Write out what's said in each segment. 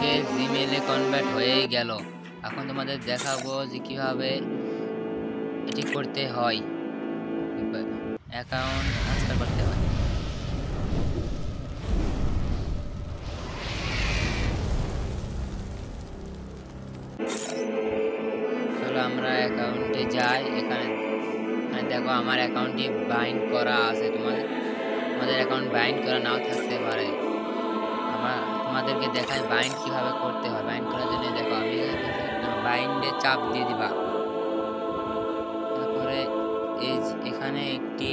ওকে, জিমেইলে convert হয়েই গেল। এখন তোমাদের দেখাবো যে কিভাবে এটি করতে হয়, অ্যাকাউন্ট ট্রান্সফার করতে হয়। চলো আমরা অ্যাকাউন্টে যাই। এখানে দেখো আমার অ্যাকাউন্টটি বাইন্ড করা আছে। তোমাদের অ্যাকাউন্ট বাইন্ড করা নাও থাকতে পারে। তোমাদেরকে দেখাই বাইন্ড কিভাবে করতে হয়। বাইন্ড করার জন্য দেখো আমি বাইন্ডে চাপ দিয়ে দিবা। তারপরে এখানে একটি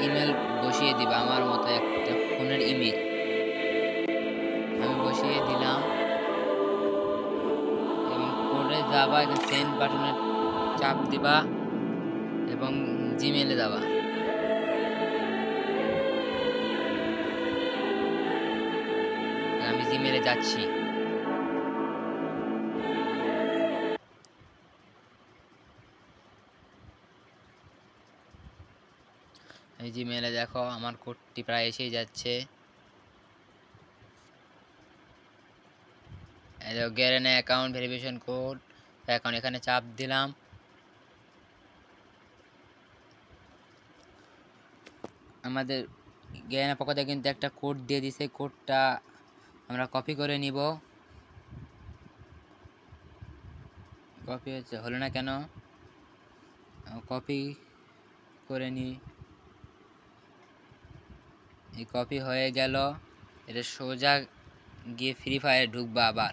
ইমেল বসিয়ে দিবা, আমার মতো একটা ফোনের ইমেল আমি বসিয়ে দিলাম এবং করে যাবা এখানে সেন্ড বাটনে চাপ দিবা এবং জিমেইলে যাবা। আমি জিমেইলে যাচ্ছি। এই জিমেইলে দেখো আমার কোডটি প্রায় এসেই যাচ্ছে। এই দেখো Garena account verification code, account এখানে চাপ দিলাম। আমাদের গ্যারেনা পক্ষ থেকে কিন্তু একটা কোড দিয়ে দিছে, কোডটা আমরা কপি করে নিব। কপি হলো না কেন? কপি করে নি। এই কপি হয়ে গেল। এটা সোজা গিয়ে ফ্রি ফায়ারে ঢুকবা। আবার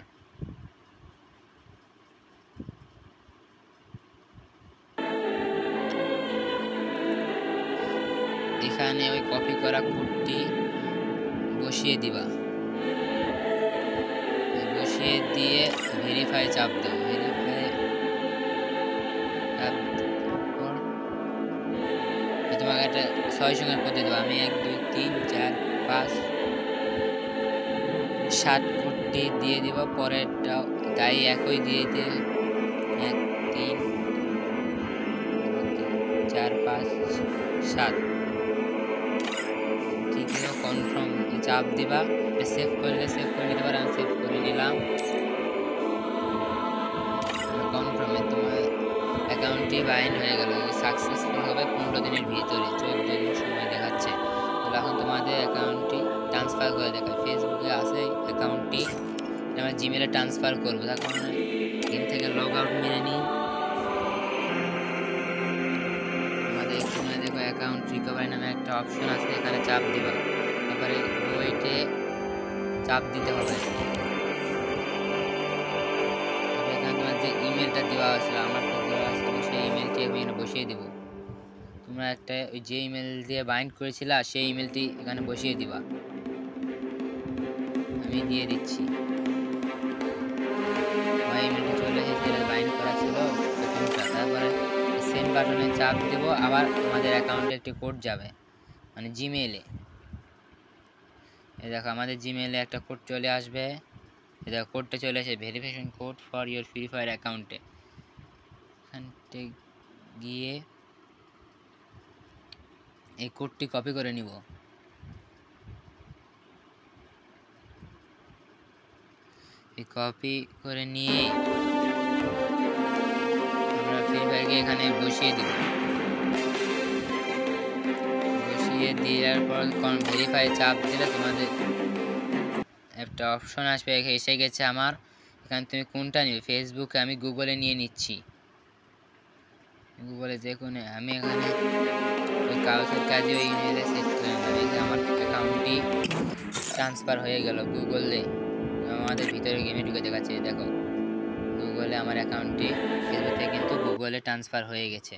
এখানে ওই কপি করা কোডটি বসিয়ে দিবা। বসিয়ে দিয়ে ভেরিফাই চাপ দাও। ভেরিফাই তোমাকে একটা 6 সংখ্যার কোড দিয়ে দেবো। আমি 1 2 3 4 5 7 কোডটি দিয়ে দিব। পরেরটাও তাই একই দিয়ে দিতে 1 3 4 5 7 তৃতীয় কনফার্ম চাপ দিবা। সেভ করলে সেভ করে নিতে পারো। আমি সেভ করে নিলাম। কনফার্মে তোমার অ্যাকাউন্টটি বাইন্ড হয়ে গেল। সাকসেসফুল হবে 15 দিনের ভিতরে। 14 দিন সময় দেখাচ্ছে। তাহলে এখন তোমাদের অ্যাকাউন্টটি ট্রান্সফার করে দেখায়। ফেসবুকে আছে অ্যাকাউন্টটি, আমরা জিমেইলে ট্রান্সফার করবো। তার কারণে গেম থেকে লগ আউট মেরে নিই। আমাদের এখানে দেখো অ্যাকাউন্ট রিকভারি নামে একটা অপশন আছে, এখানে চাপ দিবা। তারপরে ওইটে চাপ দিতে হবে। এখানে তোমার যে ইমেলটা দেওয়া আছে, আমার তো দেওয়া আছে, সেই ইমেলটি আমি এখানে বসিয়ে দেবো। তোমরা একটা ওই যে ইমেল দিয়ে বাইন্ড করেছিলা সেই ইমেলটি এখানে বসিয়ে দিবা। আমি দিয়ে দিচ্ছি। আমার ইমেলটি চলে এসেছে, বাইন্ড করা ছিল প্রথমটা। তারপরে সেন্ড বাটনে চাপ দেব। আবার আমাদের অ্যাকাউন্টে একটি কোড যাবে, মানে জিমেইলে। এই দেখো আমাদের জিমেইলে একটা কোড চলে আসবে। এই দেখো কোডটা চলে আসে, verification code for your free fire অ্যাকাউন্টে। এখানতে গিয়ে এই কোডটি কপি করে নিব। এই কপি করে নিয়ে আমরা ফ্রি ফায়ারকে এখানে বসিয়ে দেব। বসিয়ে দেওয়ার পর ভেরিফাই চাপ দিলে তোমাদের একটা অপশন আসবে, এসে গেছে আমার। এখানে তুমি কোনটা নিবে? ফেসবুকে আমি গুগলে নিয়ে নিচ্ছি। গুগলে যে কোনো আমি এখানে ওই কাগজের কাজে ওই ইমেলে সেট করে নিলাম। এই যে আমার অ্যাকাউন্টটি ট্রান্সফার হয়ে গেল গুগলে। আমাদের ভিতরে গেমে ঢুকে দেখাচ্ছে। দেখো গুগলে আমার অ্যাকাউন্টটি ফেসবুক থেকে কিন্তু গুগলে ট্রান্সফার হয়ে গেছে।